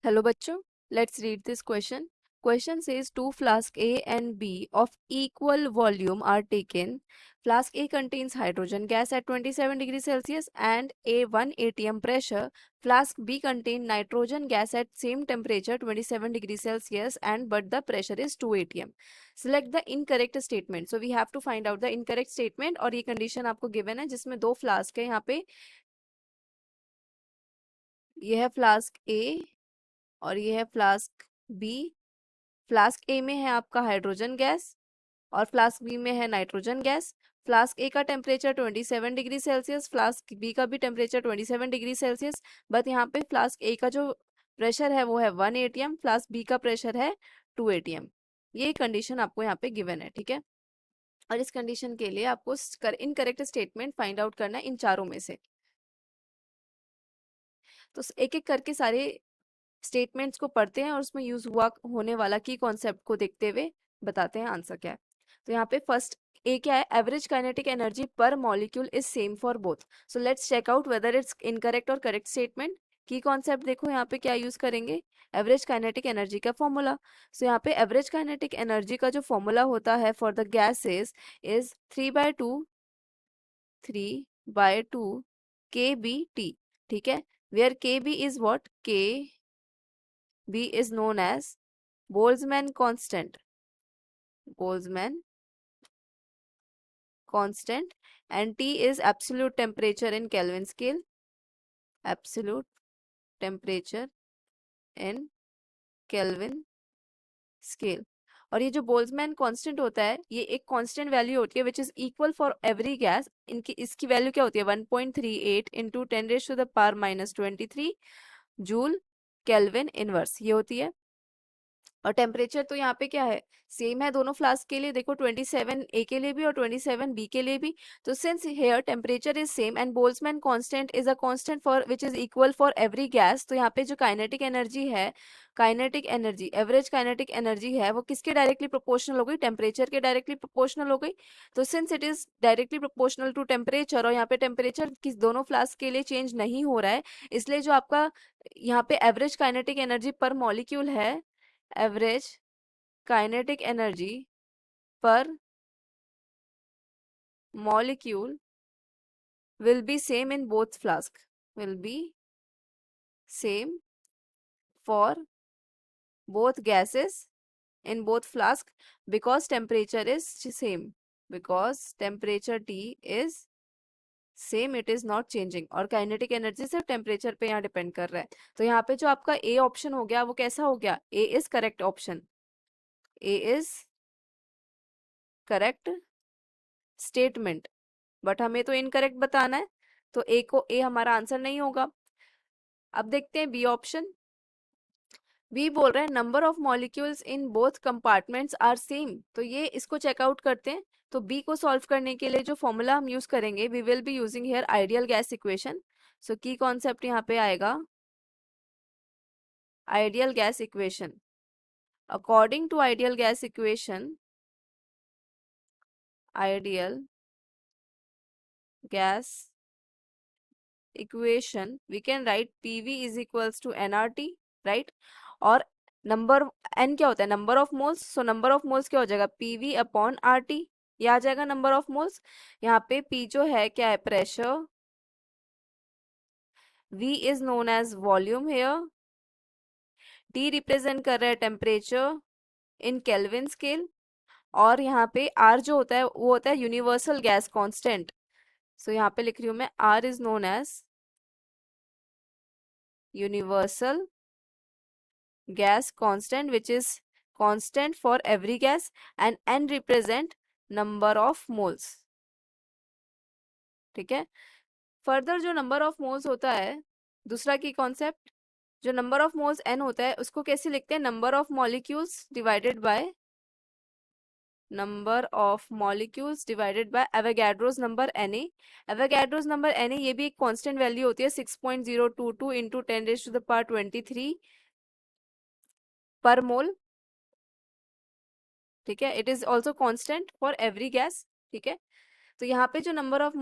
Hello bachcho, let's read this question. Question says two flasks A and B of equal volume are taken. Flask A contains hydrogen gas at 27 degrees Celsius and a 1 atm pressure. Flask B contains nitrogen gas at same temperature 27 degrees Celsius and but the pressure is 2 atm. Select the incorrect statement. So we have to find out the incorrect statement और ये condition आपको given है जिसमें दो flask है यहाँ पे. ये है flask A और ये है फ्लास्क बी. फ्लास्क ए में है आपका हाइड्रोजन गैस और फ्लास्क बी में है नाइट्रोजन गैस. फ्लास्क ए का temperature 27 degree Celsius, flask B का भी टेम्परेचर 27 डिग्री सेल्सियस. बट यहाँ पे फ्लास्क ए का जो प्रेशर है वो है 1 एटीएम, फ्लास्क बी का प्रेशर है 2 एटीएम. ये कंडीशन आपको यहाँ पे गिवन है, ठीक है. और इस कंडीशन के लिए आपको इनकरेक्ट स्टेटमेंट फाइंड आउट करना है इन चारों में से. तो एक एक करके सारे स्टेटमेंट्स को पढ़ते हैं और उसमें यूज हुआ होने वाला की कॉन्सेप्ट को देखते हुए बताते हैं आंसर क्या है. तो यहाँ पे फर्स्ट ए क्या है, average kinetic energy per molecule is same for both. So let's check out whether it's incorrect और करेक्ट स्टेटमेंट. की कॉन्सेप्ट देखो यहाँ पे क्या यूज करेंगे, एवरेज काइनेटिक एनर्जी का फॉर्मूला. सो यहाँ पे एवरेज काइनेटिक एनर्जी का जो फॉर्मूला होता है for the gases is 3/2 kBT. ठीक है, where KB is what, B is known as Boltzmann constant. Boltzmann constant, and T is absolute temperature in Kelvin scale. Absolute temperature in Kelvin scale. और ये जो Boltzmann constant होता है ये एक constant value होती है विच is equal for every gas. इनकी इसकी वैल्यू क्या होती है 1.38 इंटू 10⁻⁻23 जूल केल्विन इनवर्स ये होती है. और टेम्परेचर तो यहाँ पे क्या है, सेम है दोनों फ्लास्क के लिए. देखो 27 ए के लिए भी और 27 बी के लिए भी. तो since here temperature is same and Boltzmann constant is a constant for which is equal for every gas, तो यहाँ पे जो काइनेटिक एनर्जी है, kinetic energy, average kinetic energy है वो किसके डायरेक्टली प्रोपोर्शनल हो गई, टेम्परेचर के डायरेक्टली प्रोपोर्शनल हो गई. तो since it is directly proportional to temperature और यहाँ पे टेम्परेचर किस दोनों फ्लास्क के लिए चेंज नहीं हो रहा है, इसलिए जो आपका यहाँ पे average kinetic energy per molecule है, एवरेज काइनेटिक एनर्जी पर molecule will be same in both flask, will be same for both gases in both flask because temperature is same, because temperature T is same, it is not changing. और kinetic energy सिर्फ temperature पे यहाँ depend कर रहा है. तो यहाँ पे जो आपका ए ऑप्शन हो गया वो कैसा हो गया, A is correct option, A is correct statement. But हमें तो इनकरेक्ट बताना है तो ए को ए हमारा आंसर नहीं होगा. अब देखते हैं बी ऑप्शन. बी बोल रहे हैं number of molecules in both compartments are same. तो ये इसको चेकआउट करते हैं. तो बी को सॉल्व करने के लिए जो फॉर्मूला हम यूज करेंगे, we will be using here ideal gas equation. So की कॉन्सेप्ट यहाँ पे आएगा ideal gas equation. According to ideal gas equation, ideal gas equation we can write PV is equals to nRT, right? और number n क्या होता है, number of moles. So number of moles क्या हो जाएगा, PV अपॉन RT. ये आ जाएगा number of moles. यहाँ पे P जो है क्या है, pressure. V is known as volume here. T represent कर रहा है टेम्परेचर इन केल्विन स्केल. और यहाँ पे R जो होता है वो होता है यूनिवर्सल गैस कांस्टेंट. सो यहाँ पे लिख रही हूँ मैं, R is known as universal gas constant which is constant for every gas and n represent number of moles. ठीक है. फर्दर जो नंबर ऑफ मोल्स होता है, दूसरा की कॉन्सेप्ट, जो नंबर ऑफ मोल्स n होता है उसको कैसे लिखते हैं, number of molecules divided by number of molecules divided by Avogadro's number Na. Avogadro's number Na ये भी एक कांस्टेंट वैल्यू होती है 6.022 इंटू 10⁻23 पर मोल. ठीक है, it is also constant for every gas. ठीक है. तो यहाँ पे जो नंबर ऑफ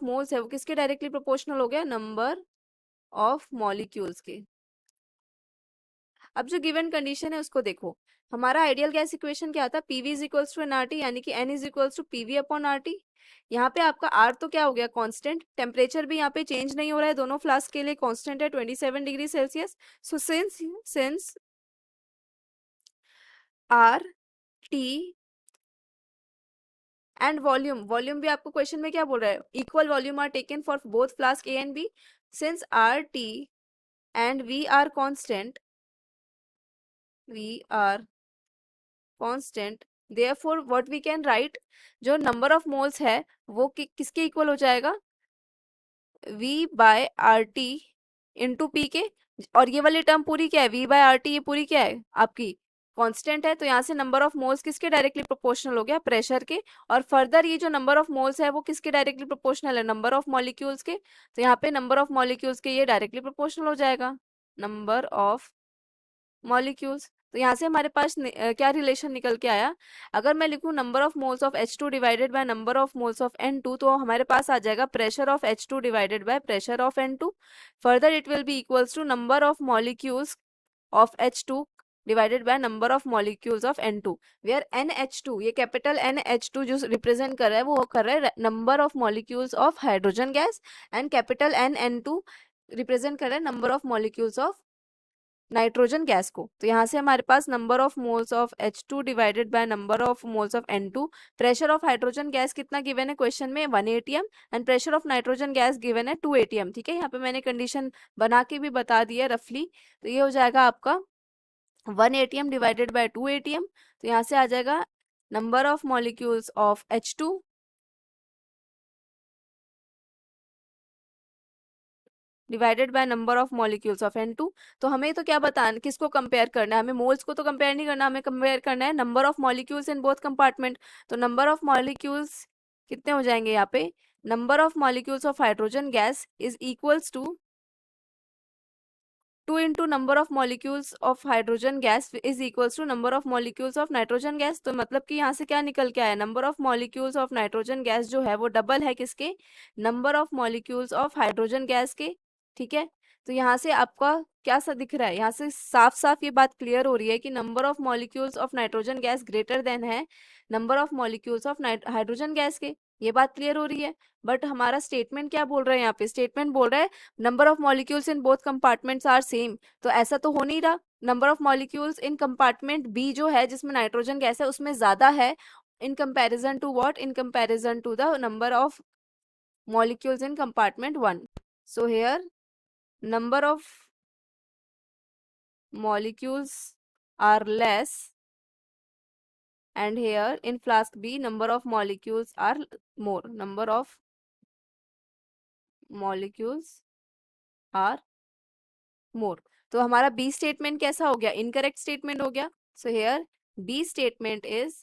मोल्स है वो किसके डायरेक्टली प्रोपोर्शनल हो गया, नंबर ऑफ मॉलिक्यूल्स के. अब जो गिवन कंडीशन है उसको देखो, हमारा आइडियल गैस इक्वेशन क्या था, PV is equals to n R T, यानी कि n is equals to PV upon R T. यहाँ पे आपका आर तो क्या हो गया, कांस्टेंट, टेम्परेचर भी यहाँ पे चेंज नहीं हो रहा है, दोनों फ्लास्क के लिए कांस्टेंट है 27 degree Celsius. So since R T and volume, volume भी आपको क्वेश्चन में क्या बोल रहा है, equal volume are taken for both flask A and B, since R T and V are constant, V are constant, therefore what we can write, जो number of moles है वो किसके इक्वल हो जाएगा, v by R T into P के। और ये वाली टर्म पूरी क्या है, v बाय आर टी, ये पूरी क्या है आपकी कांस्टेंट है, तो यहाँ से नंबर ऑफ मोल्स किसके डायरेक्टली प्रोपोर्शनल हो गया, प्रेशर के। और फर्दर ये जो नंबर ऑफ मोल्स है वो किसके डायरेक्टली प्रोपोर्शनल है, नंबर ऑफ मॉलिक्यूल्स के, तो यहाँ पे नंबर ऑफ मॉलिक्यूल्स के ये डायरेक्टली प्रोपोर्शनल हो जाएगा, नंबर ऑफ मॉलिक्यूल्स। तो यहाँ से हमारे पास क्या रिलेशन निकल के आया, अगर मैं लिखूं number of moles of H2 divided by number of moles of N2, तो हमारे पास आ जाएगा pressure of H2 divided by pressure of N2। Further it will be equals to number of molecules of H2 divided by number of molecules of N2, where NH2, ये capital NH2 जो represent कर रहा है वो कर रहा है number of molecules of hydrogen gas, and capital NN2 represent कर रहा है number of molecules of nitrogen gas को। तो यहाँ से हमारे पास number of moles of H2 divided by number of moles of N2, pressure of hydrogen gas कितना गिवन है क्वेश्चन में, 1 atm, and pressure of nitrogen gas given है 2 atm। ठीक है, यहाँ पे मैंने कंडीशन बना के भी बता दी है रफली। तो ये हो जाएगा आपका 1 atm डिवाइडेड बाय 2 atm, तो यहाँ से आ जाएगा number of molecules of H2 divided by number of molecules of N2। तो हमें तो क्या बताना, किसको कंपेयर करना है, हमें मोल्स को तो कंपेयर नहीं करना, हमें कंपेयर करना है number of molecules in both compartment. तो नंबर ऑफ मॉलिक्यूल्स कितने हो जाएंगे यहाँ पे, number of molecules of hydrogen gas is equals to 2 into number of molecules of hydrogen gas is equals to number of molecules of nitrogen gas. तो मतलब कि यहाँ से क्या निकल के आया, number of molecules of nitrogen gas जो है वो डबल है किसके, number of molecules of hydrogen gas के। ठीक है, तो यहाँ से आपका क्या सा दिख रहा है, यहाँ से साफ साफ ये बात क्लियर हो रही है कि number of molecules of nitrogen gas greater than है number of molecules of hydrogen gas के, ये बात क्लियर हो रही है। बट हमारा स्टेटमेंट क्या बोल रहा है, यहाँ पे स्टेटमेंट बोल रहा है number of molecules in both compartments are same. तो ऐसा तो हो नहीं रहा, number of molecules in compartment B जो है जिसमें नाइट्रोजन गैस है उसमें ज्यादा है, in comparison to what, in comparison to the number of molecules in compartment 1. So here number of molecules are less, and here in flask B number of molecules are more, number of molecules are more। तो हमारा B statement कैसा हो गया, incorrect statement हो गया। So here B statement is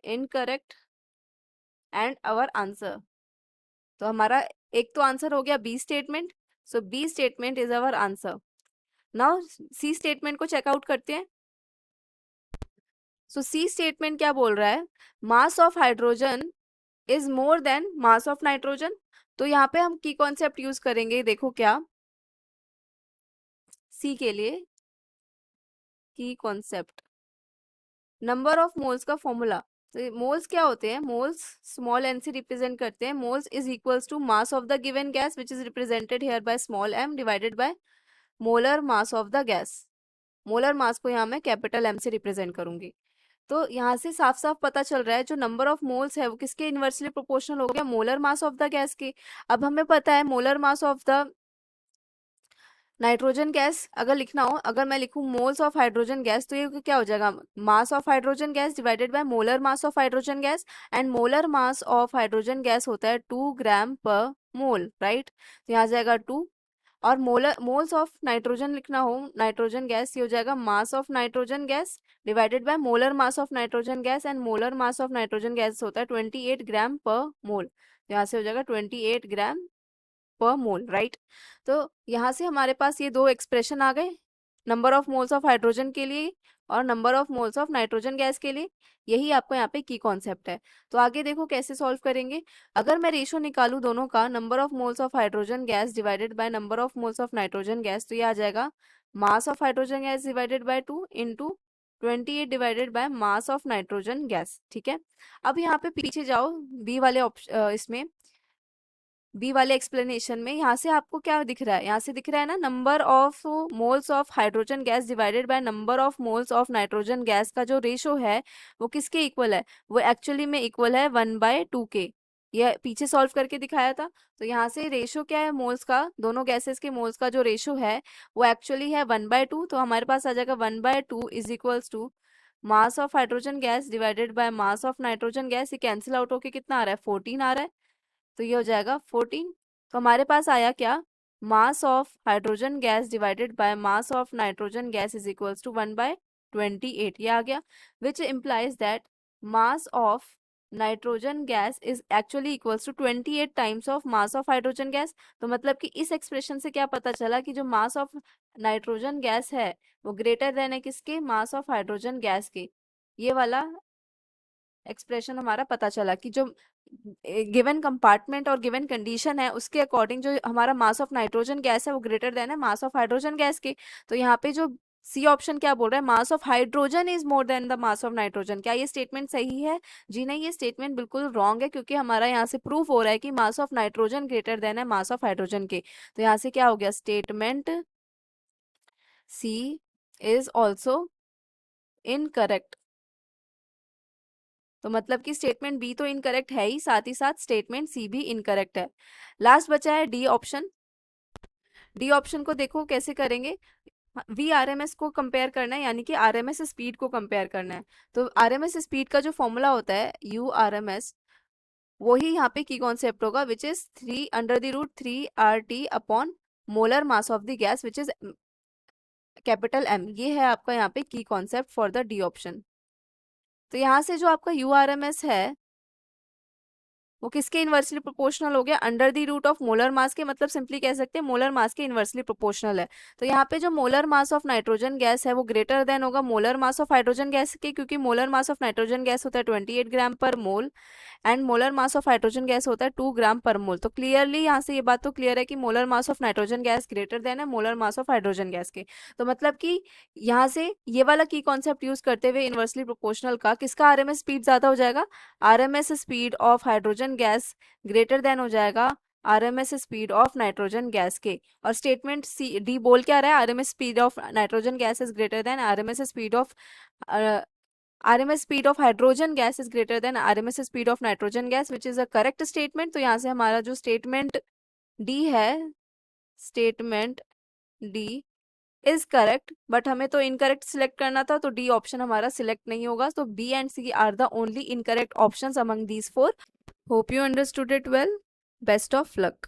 incorrect and our answer। तो हमारा एक तो आंसर हो गया B statement, so B statement is our answer. Now C statement को चेकआउट करते हैं। सो सी स्टेटमेंट क्या बोल रहा है, mass of hydrogen is more than mass of nitrogen. तो यहाँ पे हम की कॉन्सेप्ट यूज करेंगे, देखो क्या, सी के लिए key concept, number of moles का फॉर्मूला। तो मोल्स क्या होते हैं, मोल्स स्मॉल एन से रिप्रेजेंट करते हैं, moles is equals to mass of the given gas which is represented here by small m divided by molar mass of the gas. Molar mass को यहाँ मैं कैपिटल M से represent करूंगी। तो यहाँ से साफ साफ पता चल रहा है जो नंबर ऑफ मोल्स है वो किसके इनवर्सली प्रोपोर्शनल हो गया, molar mass of the gas के। अब हमें पता है molar mass of the nitrogen gas अगर लिखना हो, अगर मैं लिखूं मोल्स ऑफ हाइड्रोजन गैस, तो ये क्या हो जाएगा, मास of hydrogen gas divided by molar mass of hydrogen gas, and molar mass of hydrogen gas होता है 2 ग्राम पर मोल, राइट। तो यहाँ जाएगा 2, और मोल्स ऑफ नाइट्रोजन लिखना हो, नाइट्रोजन गैस, ये हो जाएगा मास of nitrogen gas divided by molar mass of nitrogen gas, and molar mass of nitrogen gas होता है 28 ग्राम पर मोल। तो यहाँ से हो जाएगा 28 ग्राम पर मोल, राइट। तो यहाँ से हमारे पास ये दो एक्सप्रेशन आ गए, number of moles of hydrogen के लिए और number of moles of nitrogen gas के लिए। यही आपको यहाँ पे की कॉन्सेप्ट है। तो आगे देखो कैसे सॉल्व करेंगे। अगर मैं रेशो निकालूं दोनों का, number of moles of hydrogen gas divided by number of moles of nitrogen gas, तो ये आ जाएगा मास of hydrogen gas divided bye 2 into 28 divided by mass of nitrogen gas. ठीक है, अब यहाँ पे पीछे जाओ बी वाले ऑप्शन, इसमें बी वाले एक्सप्लेनेशन में, यहाँ से आपको क्या दिख रहा है, यहाँ से दिख रहा है ना, number of moles of hydrogen gas divided by number of moles of nitrogen gas का जो रेशो है वो किसके इक्वल है, वो एक्चुअली में इक्वल है 1/2 के। ये पीछे सॉल्व करके दिखाया था। तो यहाँ से रेशो क्या है मोल्स का, दोनों गैसेस के मोल्स का जो रेशो है वो एक्चुअली है 1/2। तो हमारे पास आ जाएगा 1/2 is equals to mass of hydrogen gas divided by mass of nitrogen gas. ये कैंसिल आउट होके कितना आ रहा है, 14 आ रहा है। तो ये हो जाएगा 14। तो हमारे पास आया क्या, mass of hydrogen gas divided by mass of nitrogen gas is equals to 1/28, ये आ गया, which implies that mass of nitrogen gas is actually equals to 28 times of mass of hydrogen gas. तो मतलब कि इस एक्सप्रेशन से क्या पता चला कि जो मास ऑफ नाइट्रोजन गैस है वो ग्रेटर देन है किसके, मास ऑफ हाइड्रोजन गैस के। ये वाला एक्सप्रेशन हमारा पता चला कि जो गिवन कंपार्टमेंट और गिवन कंडीशन है उसके अकॉर्डिंग जो हमारा मास ऑफ नाइट्रोजन गैस है वो ग्रेटर देन है मास ऑफ हाइड्रोजन गैस के। तो यहाँ पे जो सी ऑप्शन क्या बोल रहा है, mass of hydrogen is more then the mass of nitrogen, क्या ये स्टेटमेंट सही है? जी नहीं, ये स्टेटमेंट बिल्कुल रॉन्ग है, क्योंकि हमारा यहाँ से प्रूफ हो रहा है कि मास ऑफ नाइट्रोजन ग्रेटर देन है मास ऑफ हाइड्रोजन के। तो यहाँ से क्या हो गया, statement C is also incorrect. तो मतलब कि स्टेटमेंट बी तो इनकरेक्ट है ही, साथ ही साथ स्टेटमेंट सी भी इनकरेक्ट है। लास्ट बचा है डी ऑप्शन। डी ऑप्शन को देखो कैसे करेंगे, वी आर एम एस को कंपेयर करना है, यानी कि आर एम एस स्पीड को कंपेयर करना है। तो आर एम एस स्पीड का जो फॉर्मूला होता है यू आर एम एस, वही यहाँ पे की कॉन्सेप्ट होगा, which is 3√3 RT upon molar mass of the gas which is capital M. ये है आपका यहाँ पे key concept for the D option. तो यहाँ से जो आपका यू आर एम एस है वो किसके इनवर्सली प्रोपोर्शनल हो गया, under the root of molar mass के, मतलब सिंपली कह सकते हैं मोलर मास के इनवर्सली प्रोपोर्शनल है। तो यहाँ पे जो molar mass of nitrogen gas है वो ग्रेटर देन होगा molar mass of hydrogen gas के, क्योंकि molar mass of nitrogen gas होता है 28 ग्राम पर mole and molar mass of hydrogen gas होता है 2 ग्राम पर मोल। तो क्लियरली यहाँ से ये बात तो क्लियर है कि molar mass of nitrogen gas greater than है molar mass of hydrogen gas के। तो मतलब कि यहाँ से ये वाला की कॉन्सेप्ट यूज करते हुए इनवर्सली प्रोपोर्शनल का किसका आरएमएस स्पीड ज्यादा हो जाएगा, RMS speed of hydrogen gas greater then हो जाएगा RMS speed of nitrogen gas के। और स्टेटमेंट सी डी बोल क्या रहा है, RMS speed of nitrogen gas is greater than RMS speed of RMS speed of hydrogen gas is greater than RMS speed of nitrogen gas, which is a correct statement। तो यहाँ से हमारा जो statement D है, statement D is correct, but हमें तो incorrect select करना था, तो डी ऑप्शन हमारा सिलेक्ट नहीं होगा। तो B and C are the only incorrect options among these four. Hope you understood it well. Best of luck.